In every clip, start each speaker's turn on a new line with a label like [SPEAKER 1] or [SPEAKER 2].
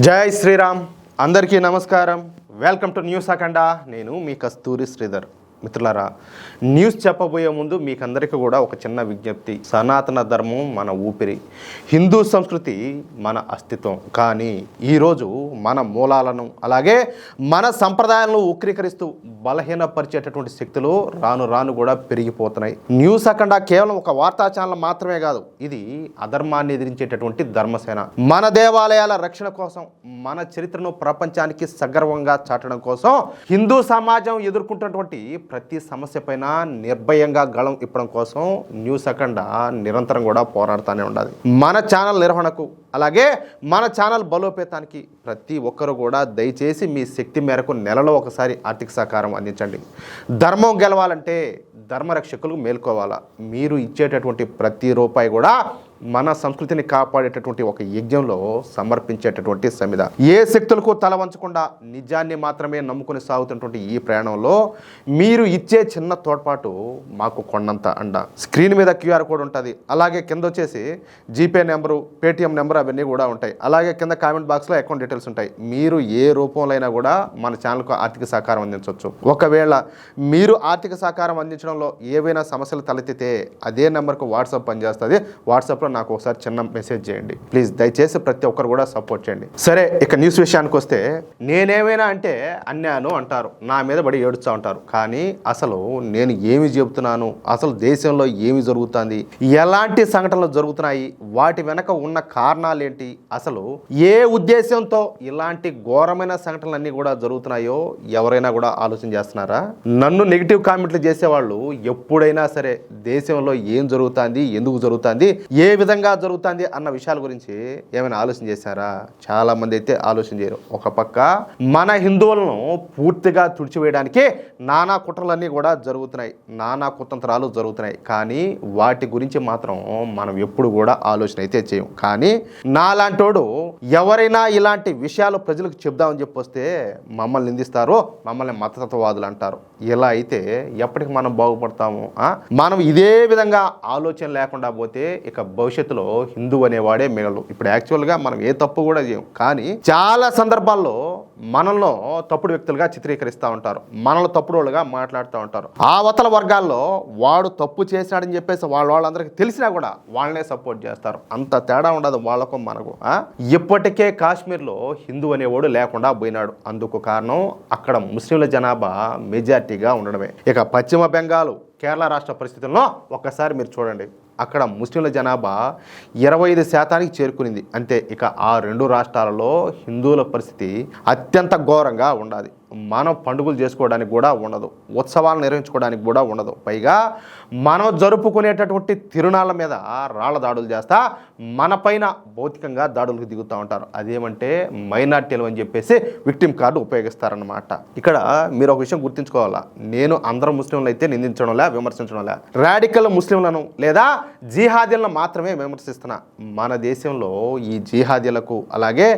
[SPEAKER 1] జై శ్రీరామ్. అందరికీ నమస్కారం. వెల్కమ్ టు న్యూస్ అఖండ. నేను మీ కస్తూరి శ్రీధర్. మిత్రులారా, న్యూస్ చెప్పబోయే ముందు మీకందరికీ కూడా ఒక చిన్న విజ్ఞప్తి. సనాతన ధర్మం మన ఊపిరి, హిందూ సంస్కృతి మన అస్తిత్వం. కానీ ఈరోజు మన మూలాలను అలాగే మన సంప్రదాయాలను ఉక్రీకరిస్తూ బలహీనపరిచేటటువంటి శక్తులు రాను రాను కూడా పెరిగిపోతున్నాయి. న్యూస్ అఖండ కేవలం ఒక వార్తా ఛానల్ మాత్రమే కాదు, ఇది అధర్మాన్ని ఎదిరించేటటువంటి ధర్మసేన. మన దేవాలయాల రక్షణ కోసం, మన చరిత్రను ప్రపంచానికి సగర్వంగా చాటడం కోసం, హిందూ సమాజం ఎదుర్కొంటున్నటువంటి ప్రతి సమస్య పైన నిర్భయంగా గళం ఇప్పడం కోసం న్యూస్ అఖండ నిరంతరం కూడా పోరాడుతూనే ఉండాలి. మన ఛానల్ నిర్వహణకు అలాగే మన ఛానల్ బలోపేతానికి ప్రతి ఒక్కరు కూడా దయచేసి మీ శక్తి మేరకు నెలలో ఒకసారి ఆర్థిక సహకారం అందించండి. ధర్మం గెలవాలంటే ధర్మరక్షకులు మేల్కోవాలా. మీరు ఇచ్చేటటువంటి ప్రతి రూపాయి కూడా మన సంస్కృతిని కాపాడేటటువంటి ఒక యజ్ఞంలో సమర్పించేటటువంటి సమిధ. ఏ శక్తులకు తల వంచకుండా నిజాన్ని మాత్రమే నమ్ముకుని సాగుతున్నటువంటి ఈ ప్రయాణంలో మీరు ఇచ్చే చిన్న తోడ్పాటు మాకు కొండంత అండ. స్క్రీన్ మీద క్యూఆర్ కోడ్ ఉంటుంది, అలాగే కింద వచ్చేసి జీపే నెంబరు, పేటిఎం నెంబర్ అవన్నీ కూడా ఉంటాయి. అలాగే కింద కామెంట్ బాక్స్లో అకౌంట్ డీటెయిల్స్ ఉంటాయి. మీరు ఏ రూపంలో అయినా కూడా మన ఛానల్కు ఆర్థిక సహకారం అందించవచ్చు. ఒకవేళ మీరు ఆర్థిక సహకారం అందించడంలో ఏవైనా సమస్యలు తలెత్తితే అదే నెంబర్కు వాట్సాప్ పనిచేస్తుంది. వాట్సాప్లో నాకు ఒకసారి చిన్న మెసేజ్ చేయండి ప్లీజ్. దయచేసి ప్రతి ఒక్కరు కూడా సపోర్ట్ చేయండి. సరే, ఇక న్యూస్ విషయానికి వస్తే, నేనేమైనా అంటే అన్యాను అంటారు, నా మీద పడి ఏడుస్తూ ఉంటారు. కానీ అసలు నేను ఏమి చెబుతున్నాను, అసలు దేశంలో ఏమి జరుగుతుంది, ఎలాంటి సంఘటనలు జరుగుతున్నాయి, వాటి వెనక ఉన్న కారణాలు ఏంటి, అసలు ఏ ఉద్దేశంతో ఇలాంటి ఘోరమైన సంఘటనలన్నీ కూడా జరుగుతున్నాయో ఎవరైనా కూడా ఆలోచన చేస్తున్నారా? నన్ను నెగిటివ్ కామెంట్లు చేసేవాళ్ళు ఎప్పుడైనా సరే దేశంలో ఏం జరుగుతుంది, ఎందుకు జరుగుతుంది, ఏ విధంగా జరుగుతుంది అన్న విషయాల గురించి ఏమైనా ఆలోచన చేశారా? చాలా మంది అయితే ఆలోచన చేయరు. ఒక పక్క మన హిందువులను పూర్తిగా తుడిచివేయడానికి నానా కుట్రలన్నీ కూడా జరుగుతున్నాయి, నానా కుతంత్రాలు జరుగుతున్నాయి. కానీ వాటి గురించి మాత్రం మనం ఎప్పుడు కూడా ఆలోచన అయితే చేయం. కానీ నాలాంటోడు ఎవరైనా ఇలాంటి విషయాలు ప్రజలకు చెప్దామని చెప్పి వస్తే మమ్మల్ని నిందిస్తారు, మమ్మల్ని మతతత్వవాదులు అంటారు. ఇలా అయితే ఎప్పటికి మనం బాగుపడతాము? మనం ఇదే విధంగా ఆలోచన లేకుండా పోతే ఇక భవిష్యత్తులో హిందూ అనేవాడే మిగలడు. ఇప్పుడు యాక్చువల్గా మనం ఏ తప్పు కూడా చేయం, కానీ చాలా సందర్భాల్లో మనల్ని తప్పుడు వ్యక్తులుగా చిత్రీకరిస్తూ ఉంటారు, మనల్ని తప్పుడు వాళ్ళుగా మాట్లాడుతూ ఉంటారు. ఆ అవతల వర్గాల్లో వాడు తప్పు చేశాడని చెప్పేసి వాళ్ళందరికీ తెలిసినా కూడా వాళ్ళనే సపోర్ట్ చేస్తారు. అంత తేడా ఉండదు వాళ్ళకు మనకు. ఇప్పటికే కాశ్మీర్లో హిందూ అనేవాడు లేకుండా పోయినాడు. అందుకు కారణం అక్కడ ముస్లింల జనాభా మెజార్టీగా ఉండడమే. ఇక పశ్చిమ బెంగాల్, కేరళ రాష్ట్ర పరిస్థితుల్లో ఒక్కసారి మీరు చూడండి. అక్కడ ముస్లింల జనాభా 25% చేరుకునింది. అంతే. ఇక ఆ రెండు రాష్ట్రాలలో హిందువుల పరిస్థితి అత్యంత ఘోరంగా ఉండాలి. మనం పండుగలు చేసుకోవడానికి కూడా ఉండదు, ఉత్సవాలు నిర్వహించుకోవడానికి కూడా ఉండదు. పైగా మనం జరుపుకునేటటువంటి తిరునాళ్ళ మీద రాళ్ల దాడులు చేస్తా మన పైన భౌతికంగా దాడులకు దిగుతూ ఉంటారు. అదేమంటే మైనార్టీలు అని చెప్పేసి విక్టిమ్ కార్డు ఉపయోగిస్తారన్నమాట. ఇక్కడ మీరు ఒక విషయం గుర్తుంచుకోవాలా, నేను అందరూ ముస్లింలు అయితే నిందించడంలే, విమర్శించడంలే. రాడికల్ ముస్లింలను లేదా జిహాదీలను మాత్రమే విమర్శిస్తున్నా. మన దేశంలో ఈ జిహాదీలకు అలాగే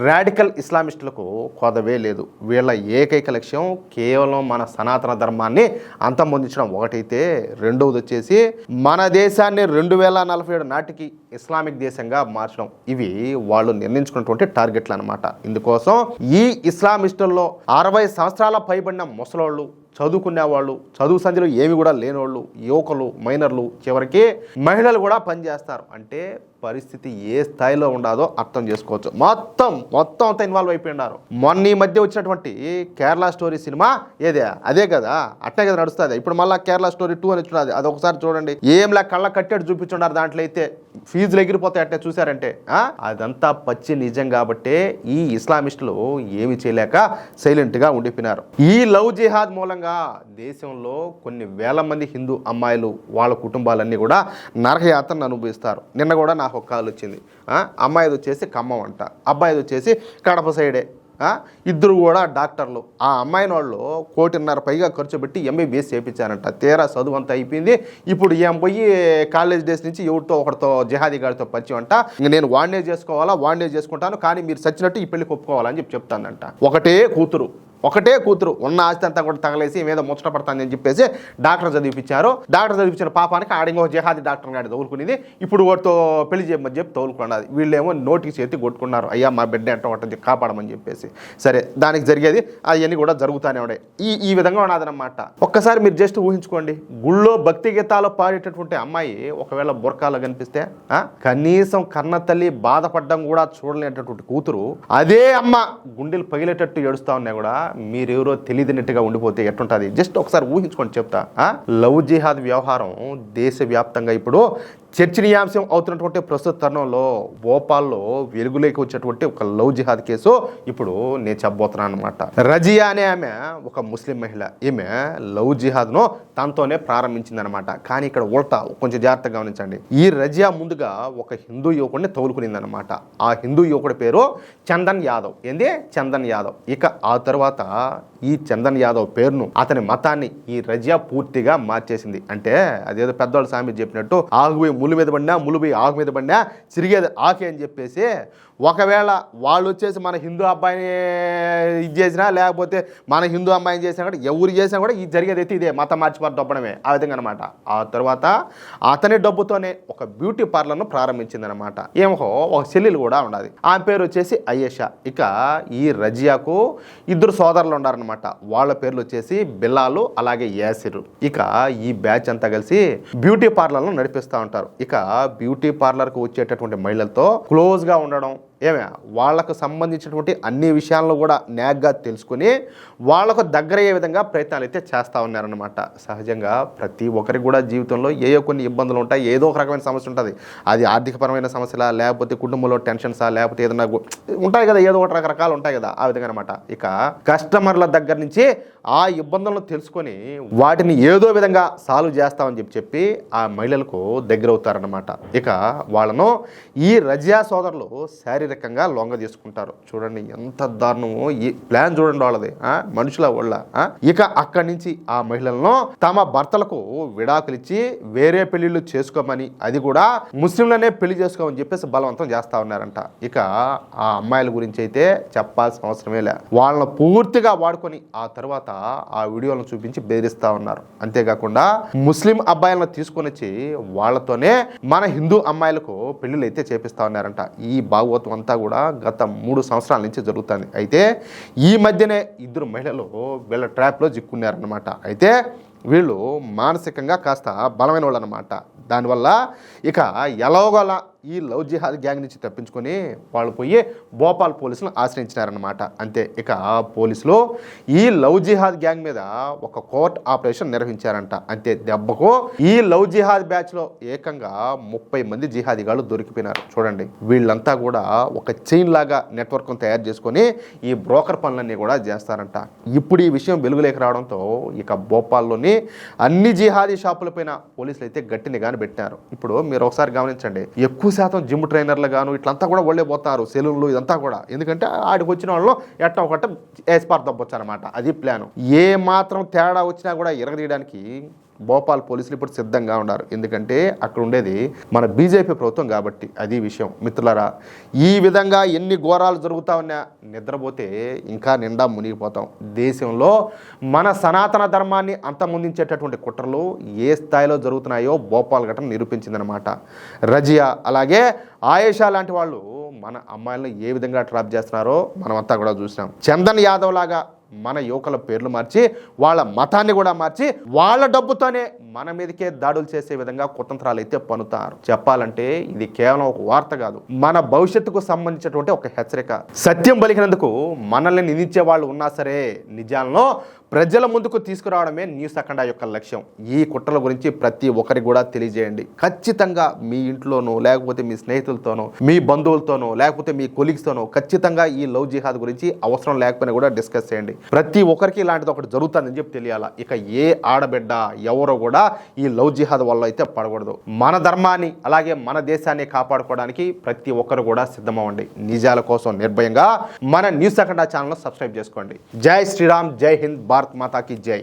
[SPEAKER 1] రాడికల్ ఇస్లామిస్టులకు కొదవే లేదు. వీళ్ళ ఏకైక లక్ష్యం కేవలం మన సనాతన ధర్మాన్ని అంతమొందించడం ఒకటైతే, రెండవది వచ్చేసి మన దేశాన్ని 2047 నాటికి ఇస్లామిక్ దేశంగా మార్చడం. ఇవి వాళ్ళు నిర్ణయించుకున్నటువంటి టార్గెట్లు అనమాట. ఇందుకోసం ఈ ఇస్లామిస్టుల్లో 60 సంవత్సరాల పైబడిన ముసలోళ్ళు, చదువుకునే వాళ్ళు, చదువు సంధ్యలో ఏమి కూడా లేనోళ్ళు, యువకులు, మైనర్లు, చివరికి మహిళలు కూడా పనిచేస్తారు. అంటే పరిస్థితి ఏ స్థాయిలో ఉండదో అర్థం చేసుకోవచ్చు. మొత్తం అంతా ఇన్వాల్వ్ అయిపోయినారు. మొన్న ఈ మధ్య వచ్చినటువంటి కేరళ స్టోరీ సినిమా అదే కదా, అట్నే కదా నడుస్తుంది. ఇప్పుడు మళ్ళీ కేరళ స్టోరీ 2 అని చూడాలి. అది ఒకసారి చూడండి. ఏంలా కళ్ళ కట్టేట్టు చూపించున్నారు. దాంట్లో అయితే ఫీజులు ఎగిరిపోతాయి అట్టే చూసారంటే. అదంతా పచ్చి నిజం. కాబట్టే ఈ ఇస్లామిస్టులు ఏమి చేయలేక సైలెంట్గా ఉండిపోయినారు. ఈ లవ్ జిహాద్ మూలంగా దేశంలో కొన్ని వేల మంది హిందూ అమ్మాయిలు, వాళ్ళ కుటుంబాలన్నీ కూడా నరకయాత్రను అనుభవిస్తారు. నిన్న కూడా నాకు ఒక కాల్ వచ్చింది. అమ్మాయిది వచ్చేసి ఖమ్మం అంట, అబ్బాయిది వచ్చేసి కడప సైడే. ఇద్దరు కూడా డాక్టర్లు. ఆ అమ్మాయిని వాళ్ళు 1.5 కోటి పైగా ఖర్చు పెట్టి ఎంబీబీఎస్ చేయించారంట. తీరా చదువు అంతా అయిపోయింది. ఇప్పుడు ఏం పోయి కాలేజ్ డేస్ నుంచి ఎవరితో ఒకటితో జిహాదీ గారితో పరిచయం అంట. ఇంక నేను వాడినే చేసుకుంటాను, కానీ మీరు సచ్చినట్టు ఈ పెళ్లికి ఒప్పుకోవాలని చెప్తానంట. ఒకటే కూతురు, ఒకటే కూతురు, ఉన్న ఆస్తి అంతా కూడా తగలేసి మీద ముచ్చట పడతానని చెప్పేసి డాక్టర్ చదివిపించారు. డాక్టర్ చదివించిన పాపానికి ఆడింగో జిహాదీ డాక్టర్ గాడి తోలుకునేది, ఇప్పుడు వాటితో పెళ్లి చేయమని చెప్పి తోలుకున్నది. వీళ్ళేమో నోటికి చేతి కొట్టుకున్నారు, అయ్యా మా బిడ్డ ఎంట ఒకటి కాపాడమని చెప్పేసి. సరే, దానికి జరిగేది అవన్నీ కూడా జరుగుతూనే ఉండే. ఈ విధంగా ఉన్నదన్నమాట. ఒక్కసారి మీరు జస్ట్ ఊహించుకోండి, గుళ్ళో భక్తి గీతాలు పాడేటటువంటి అమ్మాయి ఒకవేళ బుర్కాలో కనిపిస్తే కనీసం కన్న తల్లి బాధపడడం కూడా చూడలేనటువంటి కూతురు, అదే అమ్మ గుండెలు పగిలేటట్టు ఏడుస్తా ఉన్నా కూడా మీరెవరో తెలియదినట్టుగా ఉండిపోతే ఎట్టుంటుంది? జస్ట్ ఒకసారి ఊహించుకొని చెప్తా. లవ్ జిహాద్ వ్యవహారం దేశవ్యాప్తంగా ఇప్పుడు చర్చనీయాంశం అవుతున్నటువంటి ప్రస్తుత తరుణంలో భోపాల్లో వెలుగులోకి వచ్చేటువంటి ఒక లవ్ జిహాద్ కేసు ఇప్పుడు నేను చెప్పబోతున్నాను అనమాట. రజియా అనే ఆమె ఒక ముస్లిం మహిళ. ఈమె లవ్ జిహాద్ను తనతోనే ప్రారంభించింది అనమాట. కానీ ఇక్కడ ఉల్టా కొంచెం జాగ్రత్తగా గమనించండి. ఈ రజియా ముందుగా ఒక హిందూ యువకుడిని తగులుకునింది అనమాట. ఆ హిందూ యువకుడి పేరు చందన్ యాదవ్. ఏంది? చందన్ యాదవ్. ఇక ఆ తర్వాత ఈ చందన్ యాదవ్ పేరును, అతని మతాన్ని ఈ రజియా పూర్తిగా మార్చేసింది. అంటే అదేదో పెద్దవాళ్ళు సామెత చెప్పినట్టు ఆగుపోయి ముళ్ళు మీద పడినా, ముళ్ళుపోయి ఆకు మీద పడినా చిరిగేది ఆకే అని చెప్పేసి, ఒకవేళ వాళ్ళు వచ్చేసి మన హిందూ అబ్బాయిని ఇది చేసినా, లేకపోతే మన హిందూ అమ్మాయిని చేసినా కూడా, ఎవరు చేసినా కూడా ఈ జరిగేది అయితే ఇదే, మతం మార్చిపారు దొబ్బడమే. ఆ విధంగా అనమాట. ఆ తర్వాత అతని డబ్బుతోనే ఒక బ్యూటీ పార్లర్ను ప్రారంభించిందనమాట. ఏమో ఒక చెల్లెలు కూడా ఉన్నది. ఆమె పేరు వచ్చేసి అయేషా. ఇక ఈ రజియాకు ఇద్దరు సోదరులు ఉన్నారనమాట. వాళ్ళ పేర్లు వచ్చేసి బిల్లాలు, అలాగే యాసిరు. ఇక ఈ బ్యాచ్ అంతా కలిసి బ్యూటీ పార్లర్ను నడిపిస్తూ ఉంటారు. ఇక బ్యూటీ పార్లర్కు వచ్చేటటువంటి మహిళలతో క్లోజ్గా ఉండడం, ఏమే వాళ్ళకు సంబంధించినటువంటి అన్ని విషయాలను కూడా న్యాగ్గా తెలుసుకుని వాళ్ళకు దగ్గరయ్యే విధంగా ప్రయత్నాలు అయితే చేస్తూ ఉన్నారనమాట. సహజంగా ప్రతి ఒక్కరికి కూడా జీవితంలో ఏదో కొన్ని ఇబ్బందులు ఉంటాయి, ఏదో ఒక రకమైన సమస్య ఉంటుంది. అది ఆర్థికపరమైన సమస్యలా, లేకపోతే కుటుంబంలో టెన్షన్సా, లేకపోతే ఏదైనా ఉంటాయి కదా, ఏదో ఒకటి రకరకాలు ఉంటాయి కదా, ఆ విధంగా అనమాట. ఇక కస్టమర్ల దగ్గర నుంచి ఆ ఇబ్బందులను తెలుసుకొని వాటిని ఏదో విధంగా సాల్వ్ చేస్తామని చెప్పి ఆ మహిళలకు దగ్గర అవుతారనమాట. ఇక వాళ్ళను ఈ రజియా సోదరులు శారీరకంగా లొంగ తీసుకుంటారు. చూడండి ఎంత దారుణమో ఈ ప్లాన్, చూడండి వాళ్ళది, మనుషుల వాళ్ళ. ఇక అక్కడి నుంచి ఆ మహిళలను తమ భర్తలకు విడాకులిచ్చి వేరే పెళ్లిళ్ళు చేసుకోమని, అది కూడా ముస్లింలనే పెళ్లి చేసుకోమని చెప్పేసి బలవంతం చేస్తా ఉన్నారంట. ఇక ఆ అమ్మాయిల గురించి అయితే చెప్పాల్సిన అవసరమే లే. వాళ్ళను పూర్తిగా వాడుకొని ఆ తర్వాత ఆ వీడియోలను చూపించి బెదిరిస్తా ఉన్నారు. అంతేకాకుండా ముస్లిం అబ్బాయిలను తీసుకొని వచ్చి వాళ్ళతోనే మన హిందూ అమ్మాయిలకు పెళ్లిళ్ళు అయితే చేపిస్తా ఉన్నారంట. ఈ భాగవతం అంతా కూడా గత 3 సంవత్సరాల నుంచి జరుగుతుంది. అయితే ఈ మధ్యనే ఇద్దరు మహిళలు వీళ్ళ ట్రాప్లో చిక్కున్నారనమాట. అయితే వీళ్ళు మానసికంగా కాస్త బలమైన వాళ్ళు అనమాట. దానివల్ల ఇక ఎలాగోలా ఈ లవ్ జిహాద్ గ్యాంగ్ నుంచి తప్పించుకొని వాళ్ళు పోయి భోపాల్ పోలీసులను ఆశ్రయించినారనమాట. అంతే, ఇక పోలీసులు ఈ లవ్ జిహాద్ గ్యాంగ్ మీద ఒక కోర్ట్ ఆపరేషన్ నిర్వహించారంట. అంతే దెబ్బకు ఈ లవ్ జిహాద్ బ్యాచ్లో ఏకంగా 30 మంది జిహాదీగాళ్ళు దొరికిపోయినారు. చూడండి, వీళ్ళంతా కూడా ఒక చైన్ లాగా నెట్వర్క్ను తయారు చేసుకొని ఈ బ్రోకర్ పనులన్నీ కూడా చేస్తారంట. ఇప్పుడు ఈ విషయం వెలుగులోకి రావడంతో ఇక భోపాల్లోని అన్ని జిహాదీ షాపులపైన పోలీసులు అయితే గట్టి నిఘాను పెట్టినారు. ఇప్పుడు మీరు ఒకసారి గమనించండి, ఎక్కువ శాతం జిమ్ ట్రైనర్లు గాను ఇట్లంతా కూడా ఒళ్ళే పోతారు, సెలూన్లు ఇదంతా కూడా. ఎందుకంటే ఆడికి వచ్చిన వాళ్ళు ఎట్టా ఒకట ఏస్పార్ తప్పొచ్చు అనమాట. అది ప్లాను. ఏ మాత్రం తేడా వచ్చినా కూడా ఎరగదీయడానికి భోపాల్ పోలీసులు ఇప్పుడు సిద్ధంగా ఉన్నారు. ఎందుకంటే అక్కడ ఉండేది మన బీజేపీ ప్రభుత్వం కాబట్టి. అది విషయం మిత్రులారా. ఈ విధంగా ఎన్ని ఘోరాలు జరుగుతా ఉన్నా నిద్రపోతే ఇంకా నిండా మునిగిపోతాం. దేశంలో మన సనాతన ధర్మాన్ని అంతమొందించేటటువంటి కుట్రలు ఏ స్థాయిలో జరుగుతున్నాయో భోపాల్ ఘటన నిరూపించిందనమాట. రజియా అలాగే ఆయేషా లాంటి వాళ్ళు మన అమ్మాయిలను ఏ విధంగా ట్రాప్ చేస్తున్నారో మనమంతా కూడా చూసినాం. చందన్ యాదవ్ లాగా మన యువకుల పేర్లు మార్చి వాళ్ళ మతాన్ని కూడా మార్చి వాళ్ళ డబ్బుతోనే మన మీదకే దాడులు చేసే విధంగా కుతంత్రాలు అయితే పన్నుతారు. చెప్పాలంటే ఇది కేవలం ఒక వార్త కాదు, మన భవిష్యత్తుకు సంబంధించినటువంటి ఒక హెచ్చరిక. సత్యం పలికినందుకు మనల్ని నిందించే వాళ్ళు ఉన్నా సరే నిజాలను ప్రజల ముందుకు తీసుకురావడమే న్యూస్ అఖండ యొక్క లక్ష్యం. ఈ కుట్రల గురించి ప్రతి ఒక్కరికి కూడా తెలియజేయండి. ఖచ్చితంగా మీ ఇంట్లోనో, లేకపోతే మీ స్నేహితులతోనో, మీ బంధువులతోనో, లేకపోతే మీ కొలీగ్స్తోనో ఖచ్చితంగా ఈ లవ్ జిహాద్ గురించి అవసరం లేకపోయినా కూడా డిస్కస్ చేయండి. ప్రతి ఒక్కరికి ఇలాంటిది ఒకటి జరుగుతుందని చెప్పి తెలియాలా. ఇక ఏ ఆడబిడ్డ ఎవరో కూడా ఈ లవ్ జిహాద్ వల్ల అయితే పడకూడదు. మన ధర్మాన్ని అలాగే మన దేశాన్ని కాపాడుకోవడానికి ప్రతి ఒక్కరు కూడా సిద్ధమవ్వండి. నిజాల కోసం నిర్భయంగా మన న్యూస్ అఖండ ఛానల్ సబ్స్క్రైబ్ చేసుకోండి. జై శ్రీరామ్, జై హింద్, భారత్ మాతా కీ జై.